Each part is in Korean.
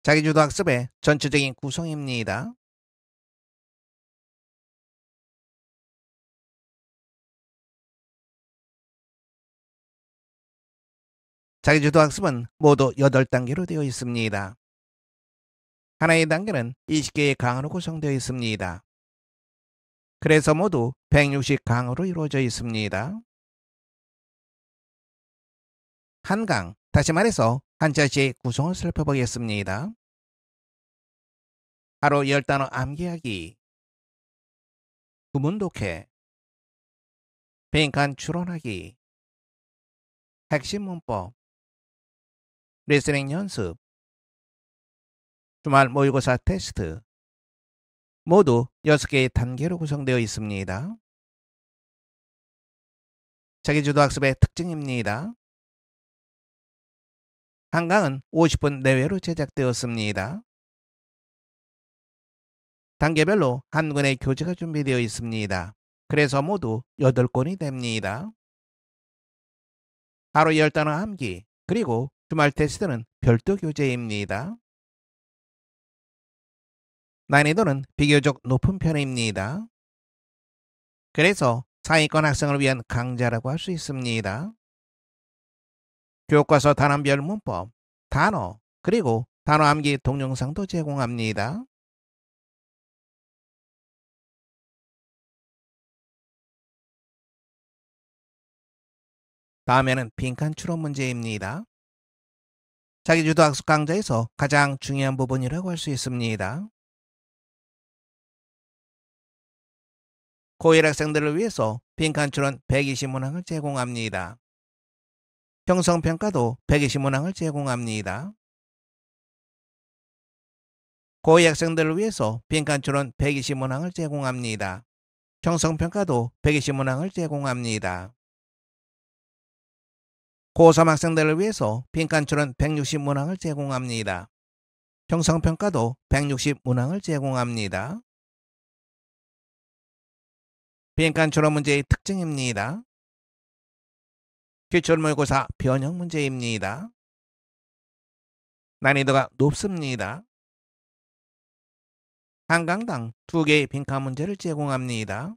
자기주도 학습의 전체적인 구성입니다. 자기주도 학습은 모두 8단계로 되어 있습니다. 하나의 단계는 20개의 강으로 구성되어 있습니다. 그래서 모두 160강으로 이루어져 있습니다. 한 강, 다시 말해서 한 자시의 구성을 살펴보겠습니다. 하루 10단어 암기하기, 구문 독해, 빈칸 추론하기, 핵심 문법, 리스닝 연습, 주말 모의고사 테스트, 모두 6개의 단계로 구성되어 있습니다. 자기주도 학습의 특징입니다. 한 강은 50분 내외로 제작되었습니다. 단계별로 한 권의 교재가 준비되어 있습니다. 그래서 모두 8권이 됩니다. 하루 10단어 암기, 그리고 주말 테스트는 별도 교재입니다. 난이도는 비교적 높은 편입니다. 그래서 상위권 학생을 위한 강좌라고 할 수 있습니다. 교과서 단원별 문법, 단어, 그리고 단어 암기 동영상도 제공합니다. 다음에는 빈칸 추론 문제입니다. 자기주도 학습 강좌에서 가장 중요한 부분이라고 할 수 있습니다. 고1 학생들을 위해서 빈칸 추론 120문항을 제공합니다. 형성평가도 120문항을 제공합니다. 고2 학생들을 위해서 빈칸 추론 120문항을 제공합니다. 형성평가도 120문항을 제공합니다. 고3 학생들을 위해서 빈칸 추론 160문항을 제공합니다. 형성평가도 160문항을 제공합니다. 빈칸 추론 문제의 특징입니다. 기출모의고사 변형 문제입니다. 난이도가 높습니다. 한 강당 2개의 빈칸 문제를 제공합니다.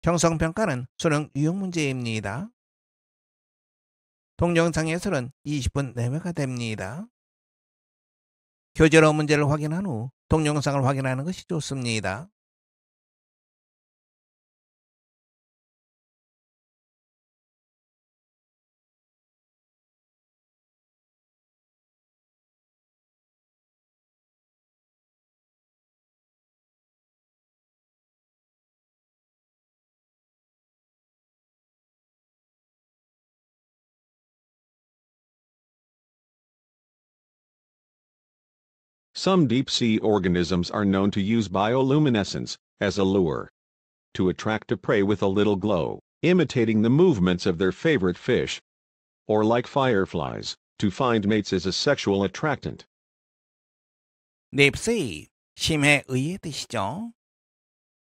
형성평가는 수능 유형 문제입니다. 동영상 해설은 20분 내외가 됩니다. 교재로 문제를 확인한 후 동영상을 확인하는 것이 좋습니다. Some deep-sea organisms are known to use bioluminescence as a lure to attract a prey with a little glow, imitating the movements of their favorite fish, or like fireflies, to find mates as a sexual attractant. 딥시, 심해 의의 뜻이죠.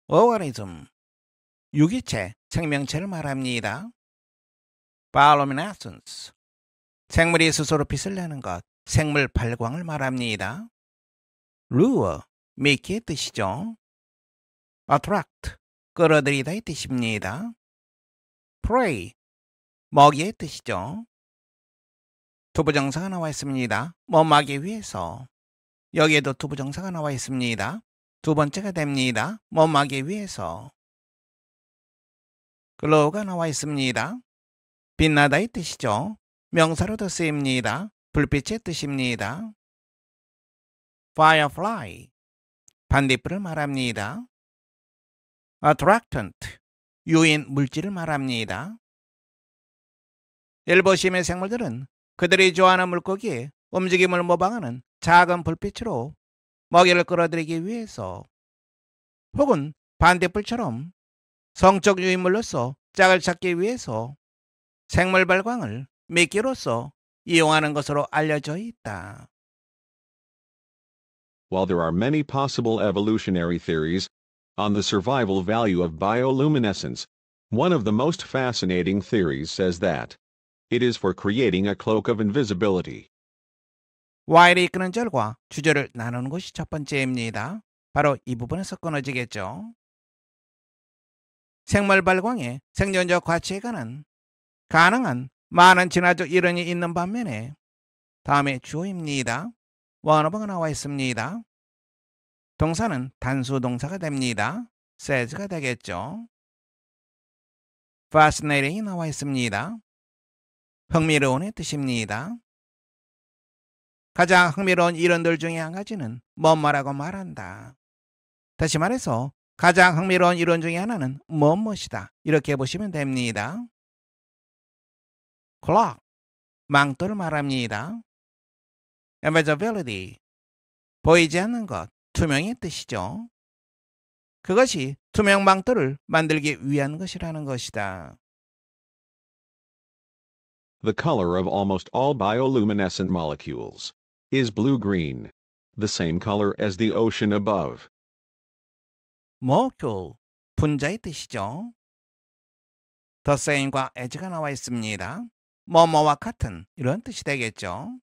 organism, 유기체, 생명체를 말합니다. bioluminescence, 생물이 스스로 빛을 내는 것, 생물 발광을 말합니다. lure, 미끼의 뜻이죠. attract, 끌어들이다의 뜻입니다. prey, 먹이의 뜻이죠. 투부정사가 나와 있습니다. 뭐하기 위해서. 여기에도 투부정사가 나와 있습니다. 두 번째가 됩니다. 뭐하기 위해서. glow가 나와 있습니다. 빛나다의 뜻이죠. 명사로도 쓰입니다. 불빛의 뜻입니다. firefly, 반딧불을 말합니다. attractant, 유인 물질을 말합니다. 일부 심해 생물들은 그들이 좋아하는 물고기의 움직임을 모방하는 작은 불빛으로 먹이를 끌어들이기 위해서, 혹은 반딧불처럼 성적 유인물로서 짝을 찾기 위해서 생물 발광을 미끼로서 이용하는 것으로 알려져 있다. While there are many possible evolutionary theories on the survival value of bioluminescence, one of the most fascinating theories says that it is for creating a cloak of invisibility. while이 이끄는 절과 주절을 나누는 것이 첫 번째입니다. 바로 이 부분에서 끊어지겠죠. 생물 발광의 생존적 가치에 관한 가능한 많은 진화적 이론이 있는 반면에 다음에 주어입니다. 원어가 나와 있습니다. 동사는 단수 동사가 됩니다. says가 되겠죠. fascinating이 나와 있습니다. 흥미로운의 뜻입니다. 가장 흥미로운 이론들 중에 한 가지는 뭐뭐라고 말한다. 다시 말해서 가장 흥미로운 이론 중에 하나는 뭐뭐이다. 이렇게 보시면 됩니다. clock, 망토를 말합니다. invisibility, 보이지 않는 것, 투명의 뜻이죠. 그것이 투명 망토를 만들기 위한 것이라는 것이다. The color of almost all bioluminescent molecules is blue-green, the same color as the ocean above. molecule, 분자의 뜻이죠. the same과 as가 나와 있습니다. 뭐뭐와 같은 이런 뜻이 되겠죠.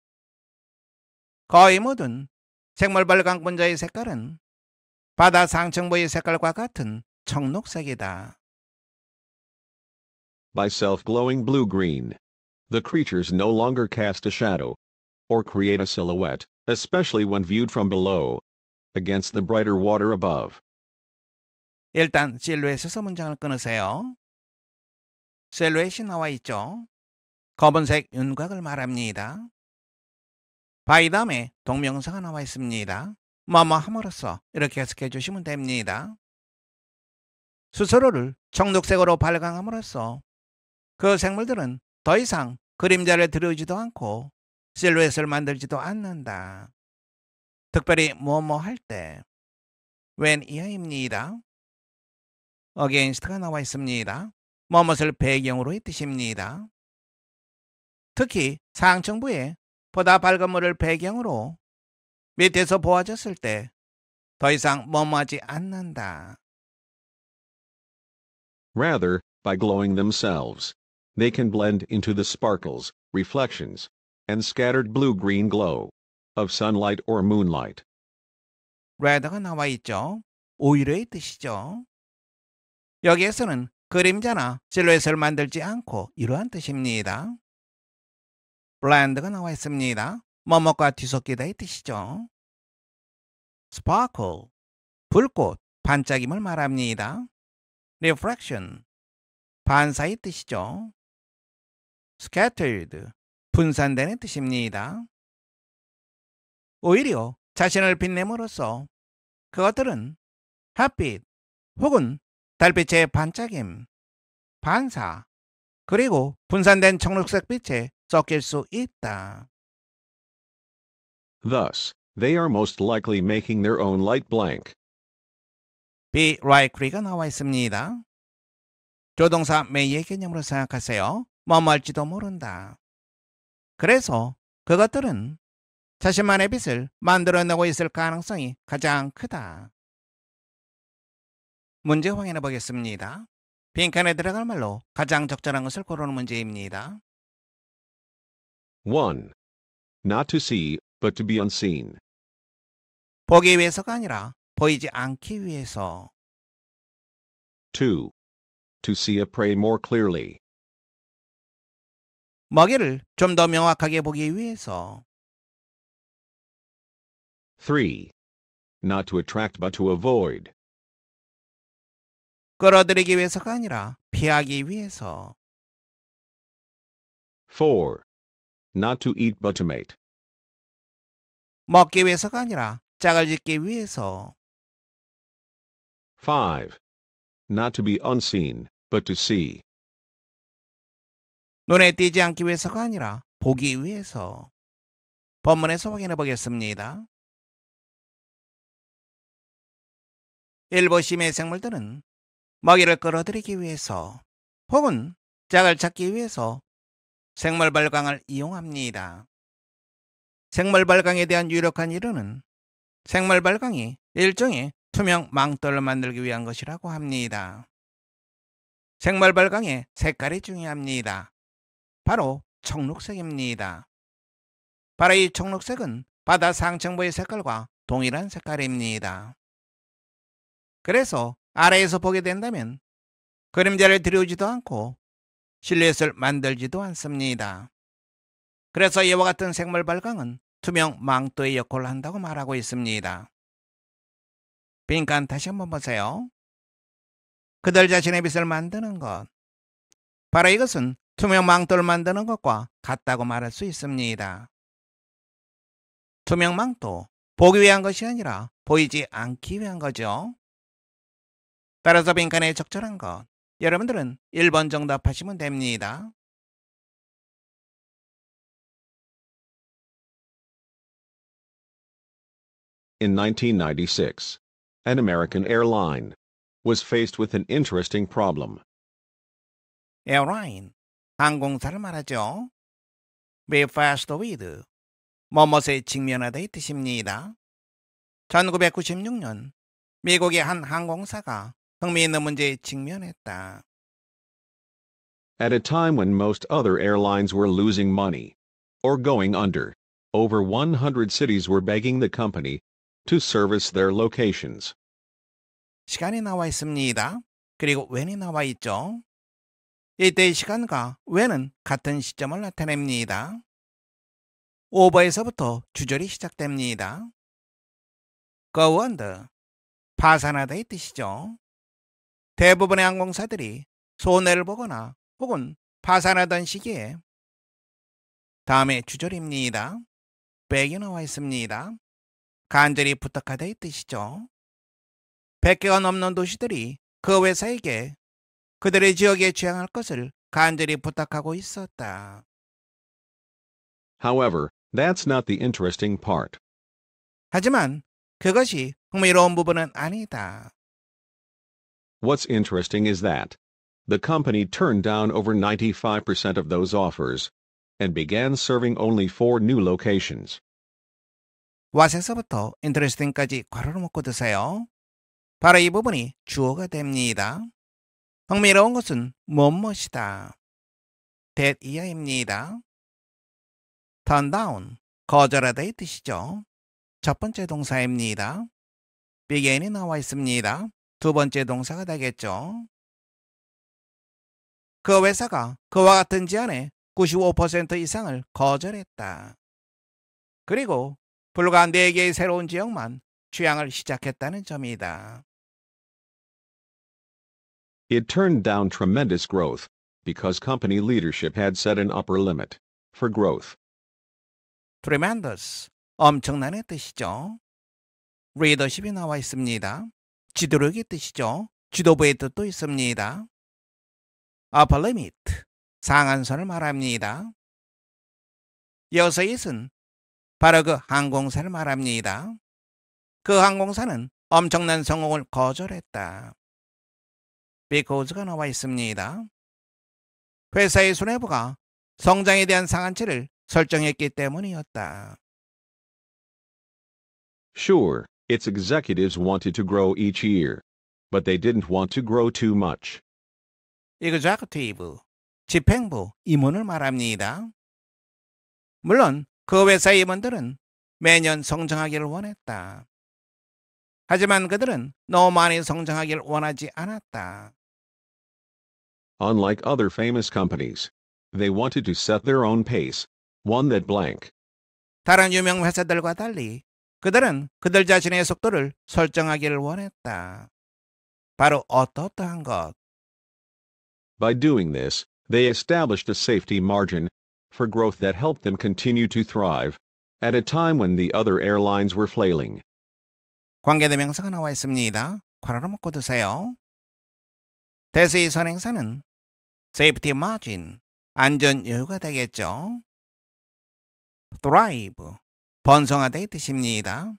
거의 모든 생물 발광 분자의 색깔은 바다 상층부의 색깔과 같은 청록색이다. By self-glowing blue-green, the creatures no longer cast a shadow or create a silhouette, especially when viewed from below, against the brighter water above. 일단 실루엣에서 문장을 끊으세요. 실루엣이 나와 있죠. 검은색 윤곽을 말합니다. 바이 다음에 동명사가 나와 있습니다. 뭐뭐 함으로써 이렇게 해석해 주시면 됩니다. 스스로를 청록색으로 발광함으로써 그 생물들은 더 이상 그림자를 들여오지도 않고 실루엣을 만들지도 않는다. 특별히 뭐뭐 할 때 when 이하입니다. against가 나와 있습니다. 뭐뭇을 배경으로의 뜻입니다. 특히 상층부에 보다 밝은 물을 배경으로 밑에서 보아졌을 때 더 이상 뭐뭐하지 않는다. Rather, by glowing themselves, they can blend into the sparkles, reflections, and scattered blue-green glow of sunlight or moonlight. rather가 나와 있죠. 오히려의 뜻이죠. 여기에서는 그림자나 실루엣을 만들지 않고 이러한 뜻입니다. blend가 나와 있습니다. 뭐뭐과 뒤섞이다의 뜻이죠. sparkle, 불꽃, 반짝임을 말합니다. reflection, 반사의 뜻이죠. scattered, 분산되는 뜻입니다. 오히려 자신을 빛냄으로써 그것들은 햇빛 혹은 달빛의 반짝임, 반사, 그리고 분산된 청록색 빛에 섞일 수 있다. Thus, they are most likely making their own light blank. be likely가 나와 있습니다. 조동사 may의 개념으로 생각하세요. 뭐뭐할지도 모른다. 그래서 그것들은 자신만의 빛을 만들어내고 있을 가능성이 가장 크다. 문제 확인해 보겠습니다. 빈칸에 들어갈 말로 가장 적절한 것을 고르는 문제입니다. 1. Not to see, but to be unseen. 보기 위해서가 아니라 보이지 않기 위해서. 2. To see a prey more clearly. 먹이를 좀 더 명확하게 보기 위해서. 3. Not to attract but to avoid. 끌어들이기 위해서가 아니라 피하기 위해서. 4. Not to eat but to mate. 먹기 위해서가 아니라 짝을 짓기 위해서. 5. Not to be unseen, but to see. 눈에 띄지 않기 위해서가 아니라 보기 위해서. 본문에서 확인해 보겠습니다. 일부 심해 생물들은 먹이를 끌어들이기 위해서 혹은 짝을 찾기 위해서 생물 발광을 이용합니다. 생물 발광에 대한 유력한 이론은 생물 발광이 일종의 투명 망토를 만들기 위한 것이라고 합니다. 생물 발광의 색깔이 중요합니다. 바로 청록색입니다. 바로 이 청록색은 바다 상층부의 색깔과 동일한 색깔입니다. 그래서 아래에서 보게 된다면 그림자를 들여오지도 않고 실루엣을 만들지도 않습니다. 그래서 이와 같은 생물 발광은 투명 망토의 역할을 한다고 말하고 있습니다. 빈칸 다시 한번 보세요. 그들 자신의 빛을 만드는 것. 바로 이것은 투명 망토를 만드는 것과 같다고 말할 수 있습니다. 투명 망토, 보기 위한 것이 아니라 보이지 않기 위한 거죠. 따라서 빈칸에 적절한 것. 여러분들은 1번 정답하시면 됩니다. In 1996, an American airline was faced with an interesting problem. 에어라인, 항공사를 말하죠. be faced with, 뭐뭇에 직면하다 이 뜻입니다. 1996년 미국의 한 항공사가 흥미있는 문제에 직면했다. At a time when most other airlines were losing money or going under, over 100 cities were begging the company to service their locations. 시간이 나와 있습니다. 그리고 when이 나와 있죠. 이때의 시간과 when은 같은 시점을 나타냅니다. over에서부터 주절이 시작됩니다. go under, 파산하다 이 뜻이죠. 대부분의 항공사들이 손해를 보거나 혹은 파산하던 시기에 다음에 주절입니다. beg이 나와 있습니다. 간절히 부탁하다 이 뜻이죠. 100개가 넘는 도시들이 그 회사에게 그들의 지역에 취항할 것을 간절히 부탁하고 있었다. However, that's not the interesting part. 하지만 그것이 흥미로운 부분은 아니다. What's interesting is that the company turned down over 95% of those offers and began serving only 4 new locations. what에서부터 interesting까지 괄호를 묶고 드세요. 바로 이 부분이 주어가 됩니다. 흥미로운 것은 무엇이다. that 이하입니다. turn down, 거절하다 이 뜻이죠. 첫 번째 동사입니다. begin이 나와 있습니다. 두 번째 동사가 되겠죠. 그 회사가 그와 같은 제안에 95% 이상을 거절했다. 그리고 불과 4개의 새로운 지역만 취항을 시작했다는 점이다. It turned down tremendous growth because company leadership had set an upper limit for growth. tremendous, 엄청난의 뜻이죠. leadership이 나와 있습니다. 지도력의 뜻이죠. 지도부의 뜻도 있습니다. upper limit, 상한선을 말합니다. 이어서 it은 바로 그 항공사를 말합니다. 그 항공사는 엄청난 성공을 거절했다. because가 나와 있습니다. 회사의 수뇌부가 성장에 대한 상한치를 설정했기 때문이었다. Sure, its executives wanted to grow each year, but they didn't want to grow too much. executive, 집행부, 임원을 말합니다. 물론 그 회사의 임원들은 매년 성장하기를 원했다. 하지만 그들은 너무 많이 성장하기를 원하지 않았다. Unlike other famous companies, they wanted to set their own pace, one that blank. 다른 유명 회사들과 달리 그들은 그들 자신의 속도를 설정하기를 원했다. 바로 어떠한 것. By doing this, they established a safety margin for growth that helped them continue to thrive at a time when the other airlines were flailing. 관계대명사가 나와 있습니다. 괄호로 묶고 두세요. 대세의 선행사는 safety margin, 안전 여유가 되겠죠. thrive, 번성하다의 뜻입니다.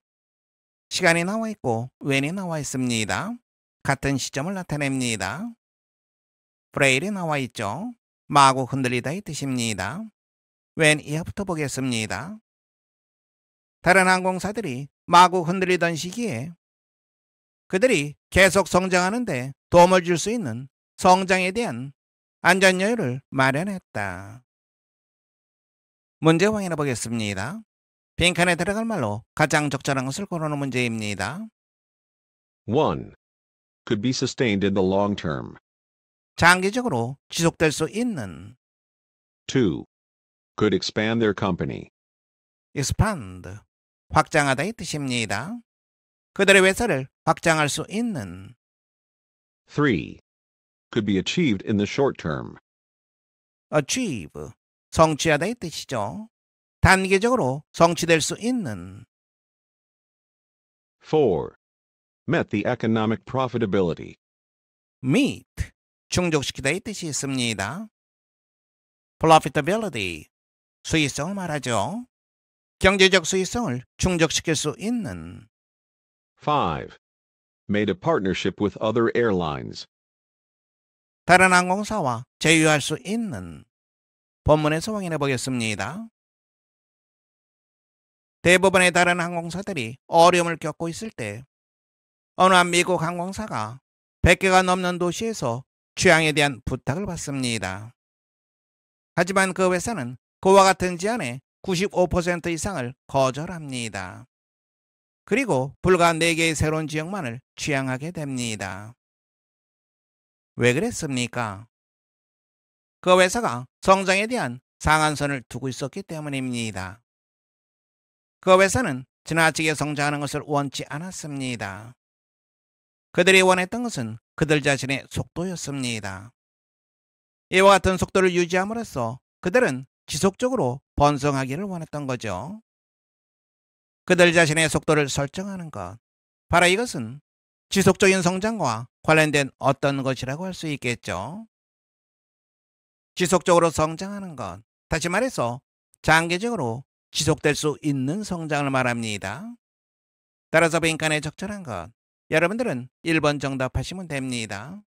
시간이 나와 있고 when이 나와 있습니다. 같은 시점을 나타냅니다. frail이 나와 있죠. 마구 흔들리다의 뜻입니다. when 이하부터 보겠습니다. 다른 항공사들이 마구 흔들리던 시기에 그들이 계속 성장하는데 도움을 줄 수 있는 성장에 대한 안전 여유를 마련했다. 문제 확인해 보겠습니다. 빈칸에 들어갈 말로 가장 적절한 것을 고르는 문제입니다. 1. Could be sustained in the long term. 장기적으로 지속될 수 있는. 2. Could expand their company. expand, 확장하다의 뜻입니다. 그들의 회사를 확장할 수 있는. 3. Could be achieved in the short term. achieve, 성취하다의 뜻이죠. 단기적으로 성취될 수 있는. 4. Met the economic profitability. meet, 충족시키다의 뜻이 있습니다. profitability, 수익성을 말하죠. 경제적 수익성을 충족시킬 수 있는. 5. Made a partnership with other airlines. 다른 항공사와 제휴할 수 있는. 본문에서 확인해 보겠습니다. 대부분의 다른 항공사들이 어려움을 겪고 있을 때 어느 한 미국 항공사가 100개가 넘는 도시에서 취항에 대한 부탁을 받습니다. 하지만 그 회사는 그와 같은 제안의 95% 이상을 거절합니다. 그리고 불과 4개의 새로운 지역만을 취항하게 됩니다. 왜 그랬습니까? 그 회사가 성장에 대한 상한선을 두고 있었기 때문입니다. 그 회사는 지나치게 성장하는 것을 원치 않았습니다. 그들이 원했던 것은 그들 자신의 속도였습니다. 이와 같은 속도를 유지함으로써 그들은 지속적으로 번성하기를 원했던 거죠. 그들 자신의 속도를 설정하는 것, 바로 이것은 지속적인 성장과 관련된 어떤 것이라고 할 수 있겠죠. 지속적으로 성장하는 것, 다시 말해서 장기적으로 지속될 수 있는 성장을 말합니다. 따라서 빈칸에 적절한 것, 여러분들은 1번 정답하시면 됩니다.